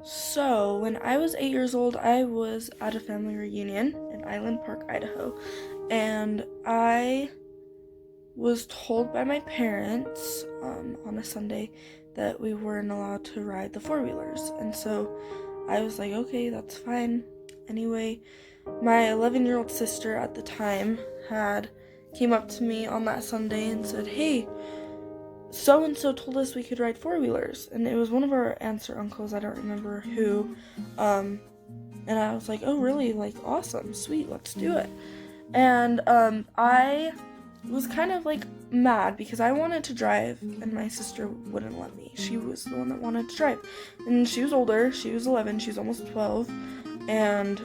So, when I was 8 years old, I was at a family reunion in Island Park, Idaho, and I was told by my parents on a Sunday that we weren't allowed to ride the four-wheelers, and so I was like, okay, that's fine. Anyway, my 11-year-old sister at the time had came up to me on that Sunday and said, hey, so-and-so told us we could ride four-wheelers, and it was one of our aunts or uncles, I don't remember who, and I was like, oh really, like, awesome, sweet, let's do it. And I was kind of like mad because I wanted to drive and my sister wouldn't let me. She was the one that wanted to drive, and she was older, she was 11, she was almost 12, and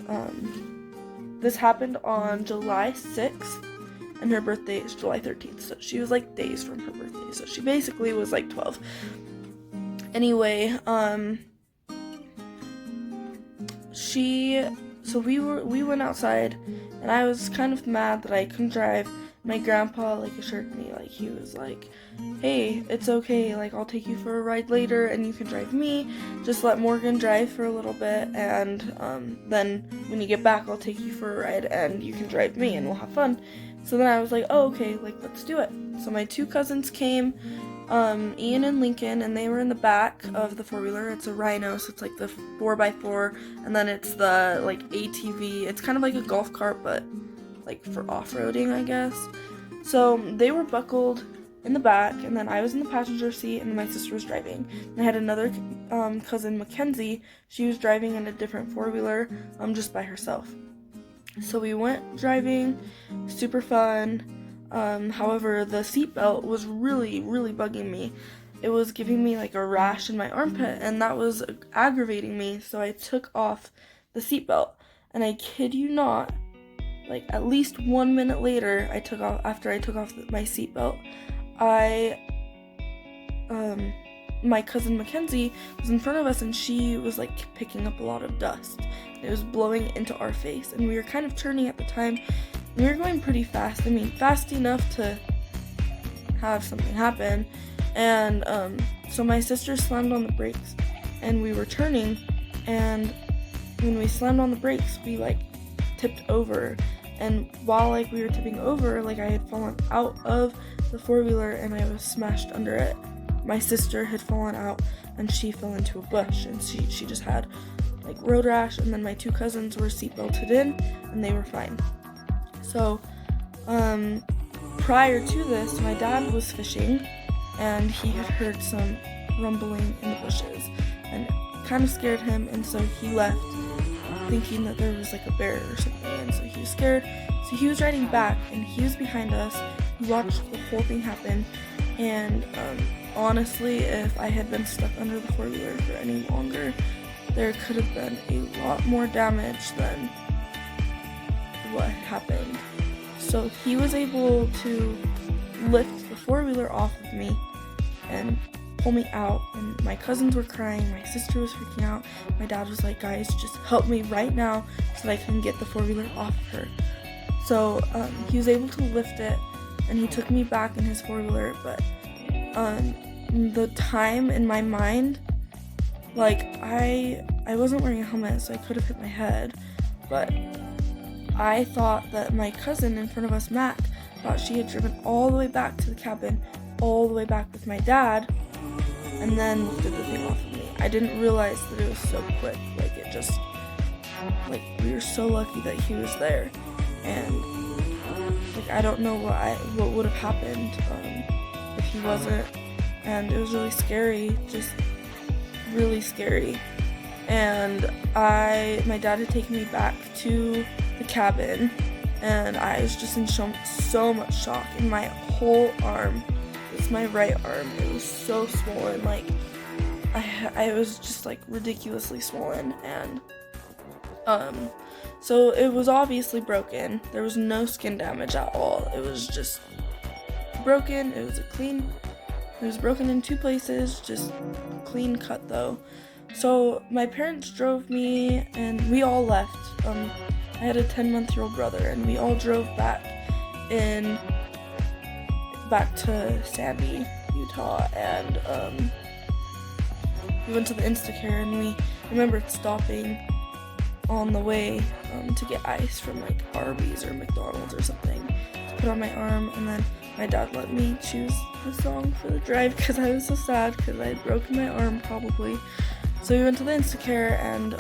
this happened on July 6th, and her birthday is July 13th, so she was like days from her birthday, so she basically was like 12. Anyway, we went outside, and I was kind of mad that I couldn't drive. My grandpa, like, assured me, like, he was like, hey, it's okay, like, I'll take you for a ride later, and you can drive me, just let Morgan drive for a little bit, and, then when you get back, I'll take you for a ride, and you can drive me, and we'll have fun. So then I was like, oh, okay, like, let's do it. So my two cousins came, Ian and Lincoln, and they were in the back of the four-wheeler. It's a Rhino, so it's like the 4x4, and then it's the, like, ATV. It's kind of like a golf cart, but, like, for off-roading, I guess. So they were buckled in the back, and then I was in the passenger seat, and my sister was driving. And I had another cousin, Mackenzie. She was driving in a different four-wheeler, just by herself. So we went driving, super fun. However, the seatbelt was really, really bugging me. It was giving me like a rash in my armpit, and that was aggravating me, so I took off the seatbelt. And I kid you not, like at least 1 minute later, after I took off my seatbelt, my cousin Mackenzie was in front of us, and she was like picking up a lot of dust. It was blowing into our face, and we were kind of turning at the time, and we were going pretty fast. I mean, fast enough to have something happen. And so my sister slammed on the brakes, and we were turning, and when we slammed on the brakes, we like tipped over. And while like we were tipping over, like I had fallen out of the four-wheeler and I was smashed under it. My sister had fallen out and she fell into a bush, and she just had like road rash, and then my two cousins were seat belted in and they were fine. So prior to this, my dad was fishing and he had heard some rumbling in the bushes, and it kind of scared him, and so he left thinking that there was like a bear or something, and so he was scared. So he was riding back and he was behind us. He watched the whole thing happen, and honestly, if I had been stuck under the four-wheeler for any longer, there could have been a lot more damage than what happened. So he was able to lift the four-wheeler off of me and pull me out, and my cousins were crying, my sister was freaking out, my dad was like, guys, just help me right now so that I can get the four-wheeler off of her. So he was able to lift it, and he took me back in his four-wheeler, but the time in my mind, like, I wasn't wearing a helmet, so I could have hit my head, but I thought that my cousin in front of us, Mac, thought she had driven all the way back to the cabin, all the way back with my dad, and then lifted the thing off of me. I didn't realize that it was so quick. Like, it just, like, we were so lucky that he was there, and like, I don't know what would have happened if he wasn't, and it was really scary, just really scary. And my dad had taken me back to the cabin, and I was just in so much shock, and my whole arm, it's my right arm, it was so swollen, like I was just like ridiculously swollen, and so it was obviously broken. There was no skin damage at all. It was just broken. It was broken in two places, just clean cut though. So my parents drove me, and we all left. I had a 10-month-old brother, and we all drove back to Sandy, Utah, and we went to the Instacare, and we remember stopping on the way to get ice from like Arby's or McDonald's or something to put on my arm, and then my dad let me choose the song for the drive because I was so sad because I had broken my arm probably. So we went to the Instacare, and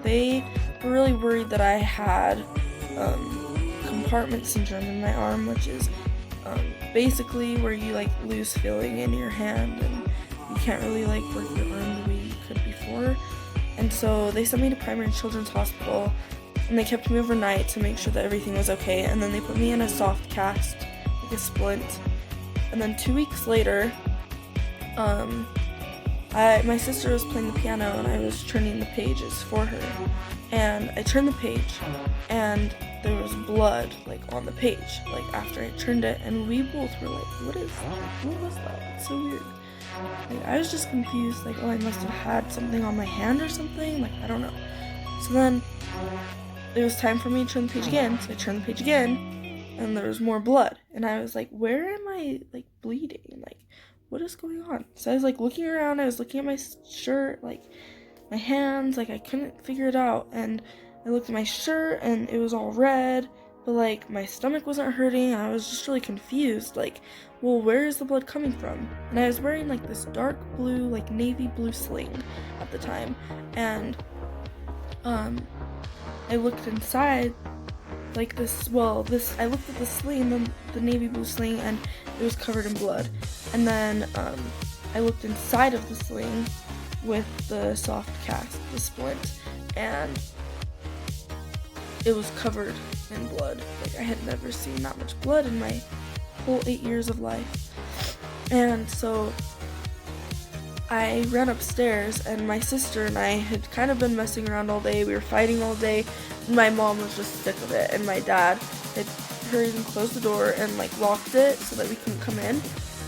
they were really worried that I had compartment syndrome in my arm, which is basically where you like lose feeling in your hand and you can't really like work your arm the way you could before. And so they sent me to Primary Children's Hospital, and they kept me overnight to make sure that everything was okay, and then they put me in a soft cast, like a splint. And then 2 weeks later, my sister was playing the piano and I was turning the pages for her, and I turned the page and there was blood like on the page, like after I turned it, and we both were like, what was that? It's so weird. Like, I was just confused, like, oh, I must have had something on my hand or something, like, I don't know. So then it was time for me to turn the page again, so I turned the page again, and there was more blood, and I was like, where am I, like, bleeding? Like, what is going on? So I was, like, looking around, I was looking at my shirt, like, my hands, like, I couldn't figure it out, and I looked at my shirt, and it was all red, but, like, my stomach wasn't hurting. I was just really confused, like, well, where is the blood coming from? And I was wearing, like, this dark blue, like, navy blue sling at the time, and, I looked inside, like, I looked at the sling, the navy blue sling, and it was covered in blood, and then, I looked inside of the sling with the soft cast, the splint, and it was covered in blood. Like, I had never seen that much blood in my whole 8 years of life. And so I ran upstairs, and my sister and I had kind of been messing around all day. We were fighting all day, and my mom was just sick of it, and my dad had hurried and closed the door and like locked it so that we couldn't come in.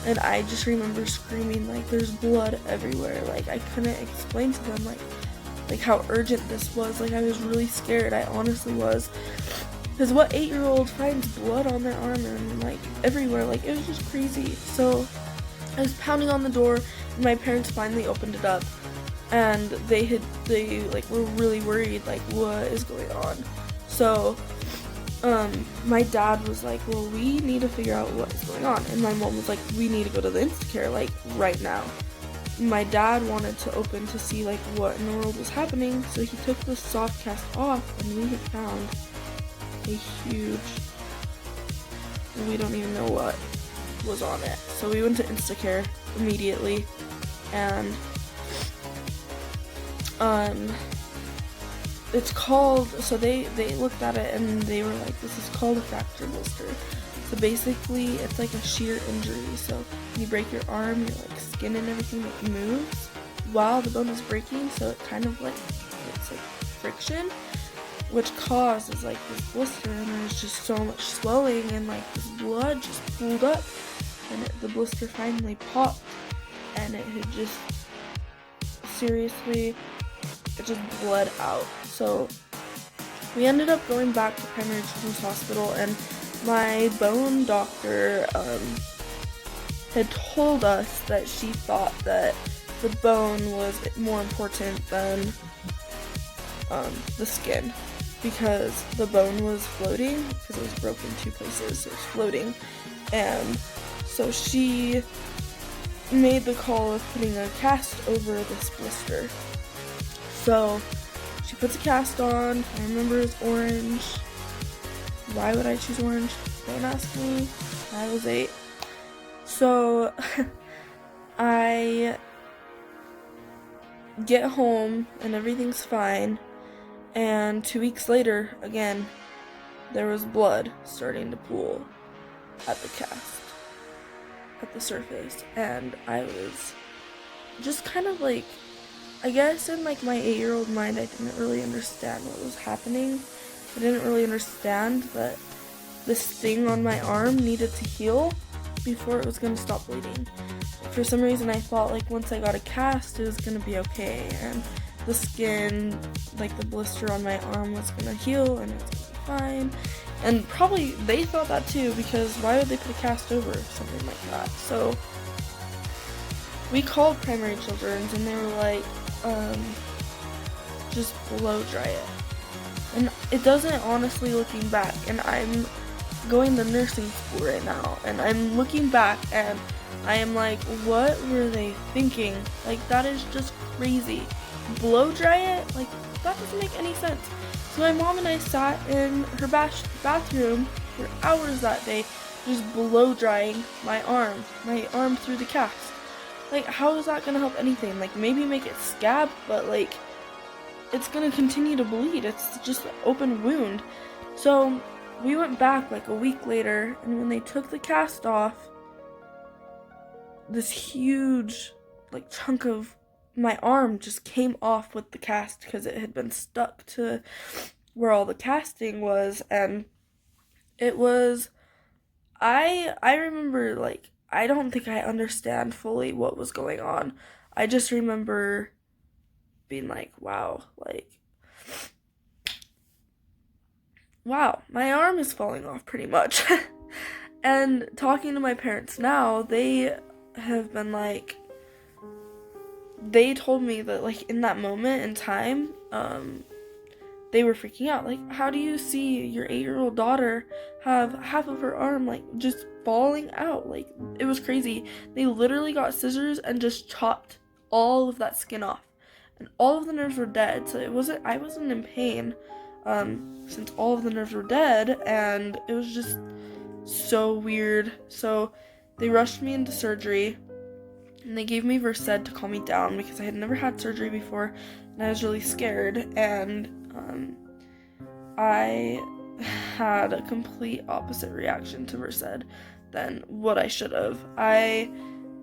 And I just remember screaming, like, there's blood everywhere. Like, I couldn't explain to them like how urgent this was. Like, I was really scared. I honestly was. Because what 8-year-old finds blood on their arm and, like, everywhere? Like, it was just crazy. So I was pounding on the door, and my parents finally opened it up. And they were really worried, like, what is going on? So my dad was like, well, we need to figure out what is going on. And my mom was like, we need to go to the Instacare, like, right now. My dad wanted to open to see, like, what in the world was happening, so he took the soft cast off, and we had found a huge, we don't even know what was on it. So we went to Instacare immediately, and it's called, so they looked at it and they were like, this is called a fracture blister. So basically it's like a shear injury. So when you break your arm, your like skin and everything like moves while the bone is breaking, so it kind of like, it's like friction, which causes like this blister, and there's just so much swelling, and like this blood just pulled up, and the blister finally popped, and it had just seriously, it just bled out. So we ended up going back to Primary Children's Hospital, and my bone doctor had told us that she thought that the bone was more important than the skin, because the bone was floating, because it was broken 2 places, so it was floating. And so she made the call of putting a cast over this blister. So she puts a cast on. I remember it was orange. Why would I choose orange? Don't ask me. I was 8. So I get home and everything's fine. And 2 weeks later, again, there was blood starting to pool at the cast, at the surface. And I was just kind of like, I guess in like my 8-year-old mind, I didn't really understand what was happening. I didn't really understand that this thing on my arm needed to heal before it was going to stop bleeding. For some reason, I thought like once I got a cast, it was going to be okay, and the skin, like the blister on my arm, was going to heal and it was going to be fine. And probably they thought that too, because why would they put a cast over something like that? So we called Primary Children's, and they were like, just blow dry it. And it doesn't, honestly, looking back, and I'm going to nursing school right now, and I'm looking back and I am like, what were they thinking? Like, that is just crazy. Blow dry it? Like, that doesn't make any sense. So my mom and I sat in her bathroom for hours that day, just blow drying my arm through the cast. Like, how is that gonna help anything? Like, maybe make it scab, but like, it's gonna continue to bleed. It's just an open wound. So we went back like a week later, and when they took the cast off, this huge like chunk of my arm just came off with the cast because it had been stuck to where all the casting was. And it was, I remember, like, I don't think I understand fully what was going on. I just remember being like, wow, my arm is falling off pretty much. And talking to my parents now, they have been like, they told me that, like, in that moment in time, they were freaking out. Like, how do you see your 8-year-old daughter have half of her arm, like, just falling out? Like, it was crazy. They literally got scissors and just chopped all of that skin off. And all of the nerves were dead, so I wasn't in pain, since all of the nerves were dead, and it was just so weird. So they rushed me into surgery, and they gave me Versed to calm me down because I had never had surgery before, and I was really scared, and I had a complete opposite reaction to Versed than what I should have.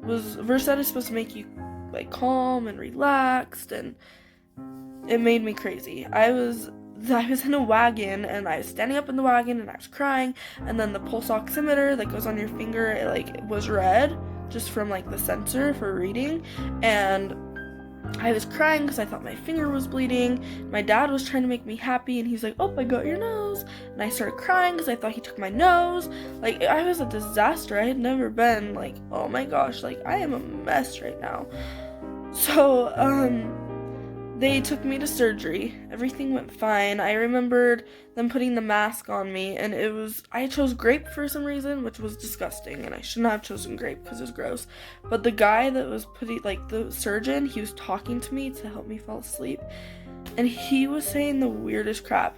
Versed is supposed to make you, like, calm and relaxed, and it made me crazy. I was in a wagon, and I was standing up in the wagon, and I was crying, and then the pulse oximeter that goes on your finger, it was red, just from, like, the sensor for reading, and I was crying because I thought my finger was bleeding. My dad was trying to make me happy, and he's like, oh, I got your nose, and I started crying because I thought he took my nose. Like, I was a disaster. I had never been, like, oh my gosh, like, I am a mess right now. So, they took me to surgery. Everything went fine. I remembered them putting the mask on me, and I chose grape for some reason, which was disgusting, and I shouldn't have chosen grape because it was gross. But the guy that was the surgeon, he was talking to me to help me fall asleep, and he was saying the weirdest crap.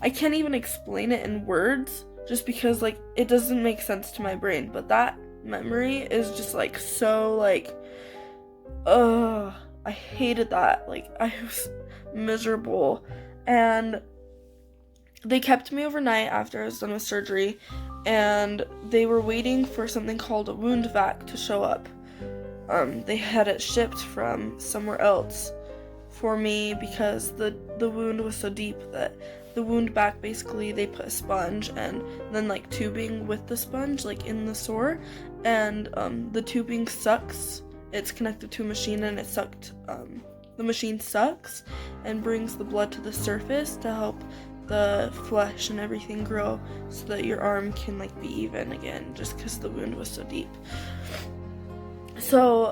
I can't even explain it in words, just because, like, it doesn't make sense to my brain, but that memory is just, like, so, like, I hated that. Like, I was miserable. And they kept me overnight after I was done with surgery, and they were waiting for something called a wound vac to show up. They had it shipped from somewhere else for me because the wound was so deep that the wound vac, basically, they put a sponge and then, like, tubing with the sponge, like, in the sore, and the tubing sucks. It's connected to a machine, and the machine sucks and brings the blood to the surface to help the flesh and everything grow so that your arm can, like, be even again, just because the wound was so deep. So,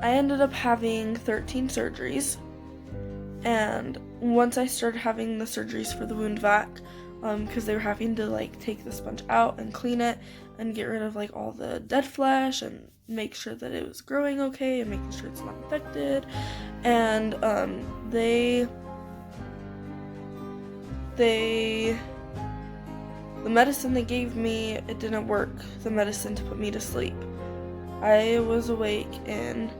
I ended up having 13 surgeries, and once I started having the surgeries for the wound vac, because they were having to, like, take the sponge out and clean it and get rid of, like, all the dead flesh and make sure that it was growing okay and making sure it's not infected, and the medicine they gave me, it didn't work, the medicine to put me to sleep. I was awake in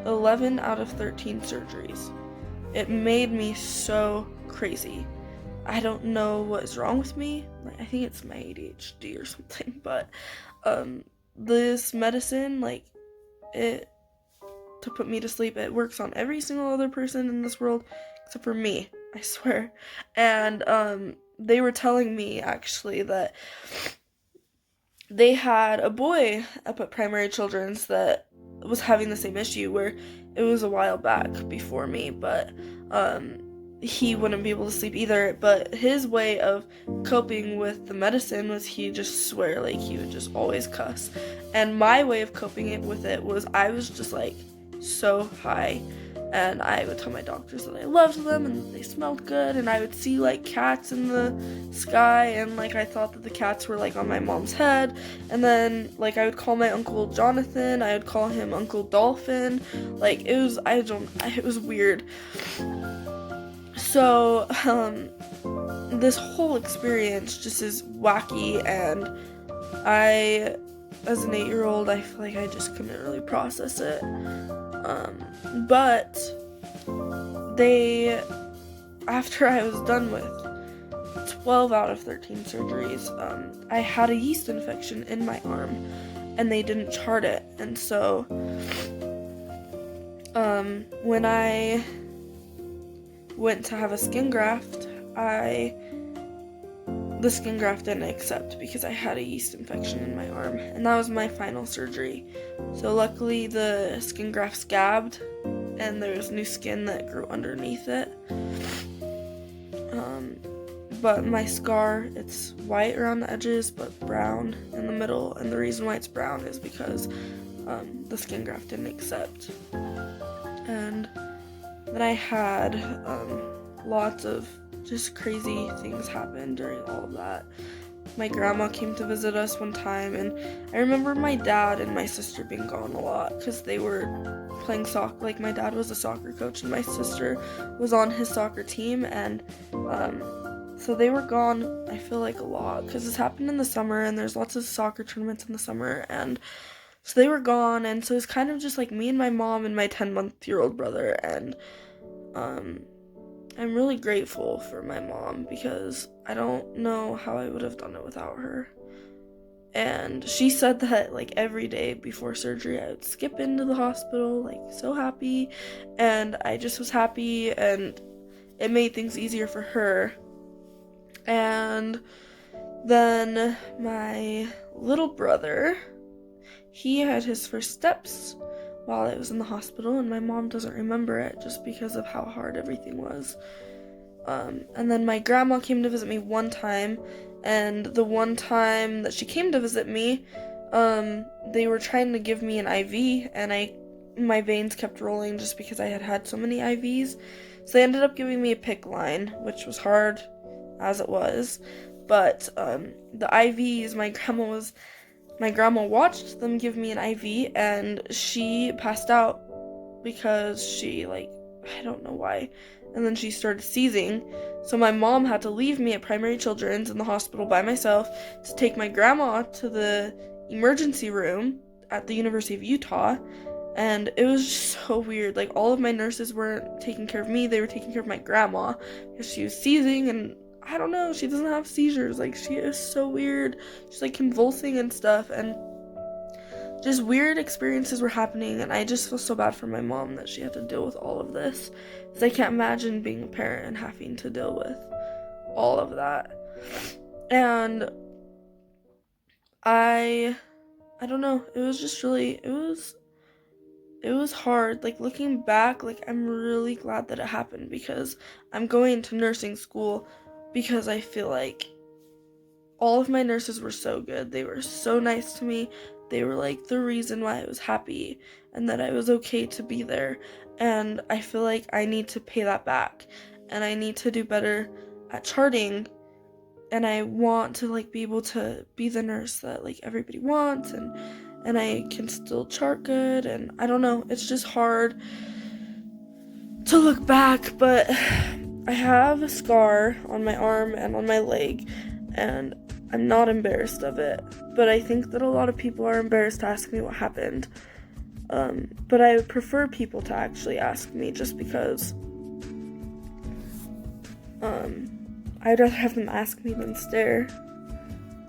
11 out of 13 surgeries. It made me so crazy. I don't know what is wrong with me. Like, I think it's my ADHD or something, but this medicine, like, it, to put me to sleep, it works on every single other person in this world except for me, I swear. And they were telling me, actually, that they had a boy up at Primary Children's that was having the same issue, where it was a while back before me, but he wouldn't be able to sleep either. But his way of coping with the medicine was he just swear, like, he would just always cuss. And my way of coping with it was I was just, like, so high, and I would tell my doctors that I loved them and that they smelled good, and I would see like cats in the sky, and like I thought that the cats were like on my mom's head. And then like I would call my Uncle Jonathan, I would call him Uncle Dolphin. Like it was weird. So this whole experience just is wacky, and I, as an 8-year-old, I feel like I just couldn't really process it. But after I was done with 12 out of 13 surgeries, I had a yeast infection in my arm, and they didn't chart it. And so when I went to have a skin graft, the skin graft didn't accept because I had a yeast infection in my arm, and that was my final surgery. So luckily the skin graft scabbed, and there was new skin that grew underneath it. But my scar, it's white around the edges but brown in the middle, and the reason why it's brown is because the skin graft didn't accept. And then I had lots of just crazy things happen during all of that. My grandma came to visit us one time, and I remember my dad and my sister being gone a lot because they were playing soccer. Like my dad was a soccer coach and my sister was on his soccer team, and so they were gone, I feel like, a lot because this happened in the summer, and there's lots of soccer tournaments in the summer, and so they were gone. And so it's kind of just like me and my mom and my 10-month-old brother, and I'm really grateful for my mom because I don't know how I would have done it without her. And she said that like every day before surgery I would skip into the hospital like so happy, and I just was happy, and it made things easier for her. And then my little brother, he had his first steps while I was in the hospital, and my mom doesn't remember it just because of how hard everything was. And then my grandma came to visit me one time, and the one time that she came to visit me, they were trying to give me an IV, and my veins kept rolling just because I had had so many IVs. So they ended up giving me a PICC line, which was hard as it was. But the IVs, my grandma watched them give me an IV, and she passed out because she, like, I don't know why. And then she started seizing. So my mom had to leave me at Primary Children's in the hospital by myself to take my grandma to the emergency room at the University of Utah. And it was just so weird. Like, all of my nurses weren't taking care of me. They were taking care of my grandma because she was seizing, and I don't know, she doesn't have seizures. Like, she is so weird. She's like convulsing and stuff, and just weird experiences were happening, and I just feel so bad for my mom that she had to deal with all of this, because I can't imagine being a parent and having to deal with all of that. And I don't know, it was just really, it was hard. Like, looking back, like, I'm really glad that it happened, because I'm going to nursing school because I feel like all of my nurses were so good. They were so nice to me. They were like the reason why I was happy and that I was okay to be there. And I feel like I need to pay that back, and I need to do better at charting, and I want to like be able to be the nurse that like everybody wants, and I can still chart good. And I don't know, it's just hard to look back, but I have a scar on my arm and on my leg, and I'm not embarrassed of it, but I think that a lot of people are embarrassed to ask me what happened. But I would prefer people to actually ask me, just because I'd rather have them ask me than stare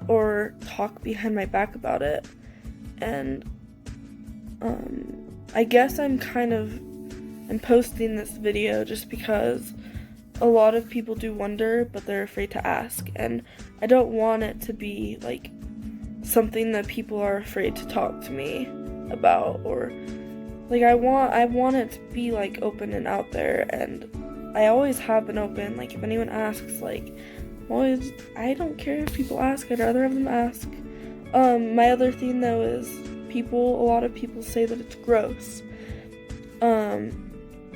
or talk behind my back about it. And I guess I'm posting this video just because a lot of people do wonder, but they're afraid to ask, and I don't want it to be like something that people are afraid to talk to me about, or like I want it to be like open and out there, and I always have been open. Like, if anyone asks, like, I don't care if people ask, I'd rather have them ask. My other thing though is a lot of people say that it's gross.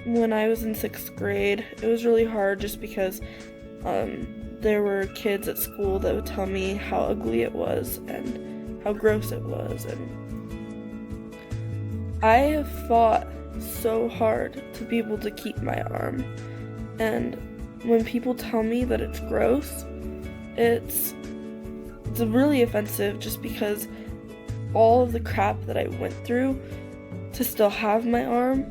when I was in 6th grade, it was really hard just because there were kids at school that would tell me how ugly it was and how gross it was, and I have fought so hard to be able to keep my arm, and when people tell me that it's gross, it's really offensive just because all of the crap that I went through to still have my arm.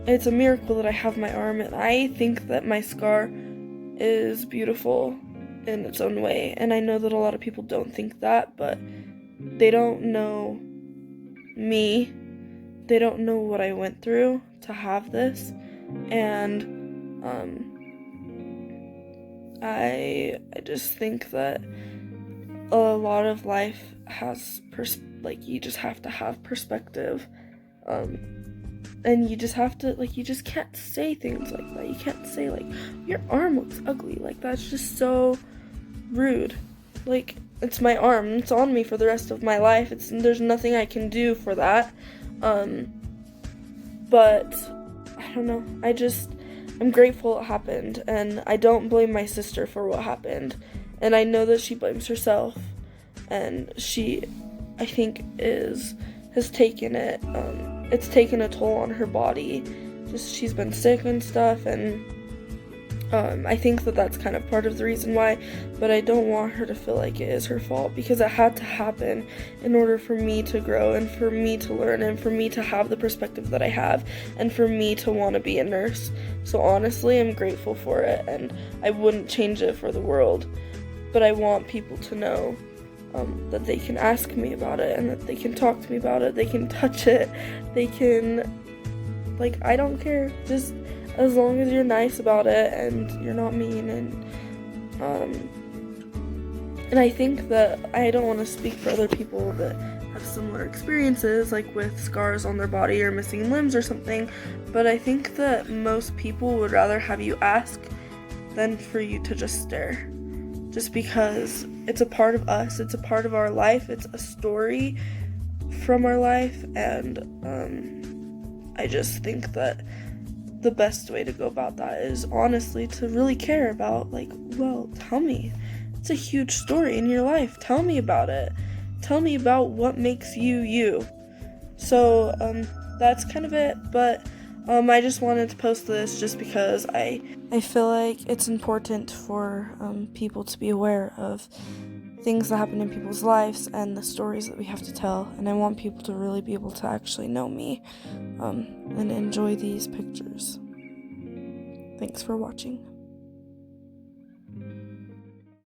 It's a miracle that I have my arm, and I think that my scar is beautiful in its own way, and I know that a lot of people don't think that, but they don't know me. They don't know what I went through to have this, and I just think that a lot of life has you just have to have perspective, and you just have to, you just can't say things like that. You can't say, your arm looks ugly. That's just so rude. It's my arm. It's on me for the rest of my life. There's nothing I can do for that. But, I don't know. I'm grateful it happened, and I don't blame my sister for what happened. And I know that she blames herself, and she, I think, has taken it, it's taken a toll on her body. She's been sick and stuff, and I think that that's kind of part of the reason why, but I don't want her to feel like it is her fault, because it had to happen in order for me to grow, and for me to learn, and for me to have the perspective that I have, and for me to want to be a nurse. So honestly, I'm grateful for it, and I wouldn't change it for the world, but I want people to know that they can ask me about it, and that they can talk to me about it, they can touch it, they can, I don't care, just as long as you're nice about it and you're not mean, and I think that I don't want to speak for other people that have similar experiences, with scars on their body or missing limbs or something, but I think that most people would rather have you ask than for you to just stare. Just because it's a part of us, it's a part of our life, it's a story from our life, and I just think that the best way to go about that is honestly to really care about, tell me. It's a huge story in your life. Tell me about it. Tell me about what makes you you. So, that's kind of it, but I just wanted to post this just because I feel like it's important for people to be aware of things that happen in people's lives and the stories that we have to tell, and I want people to really be able to actually know me and enjoy these pictures. Thanks for watching.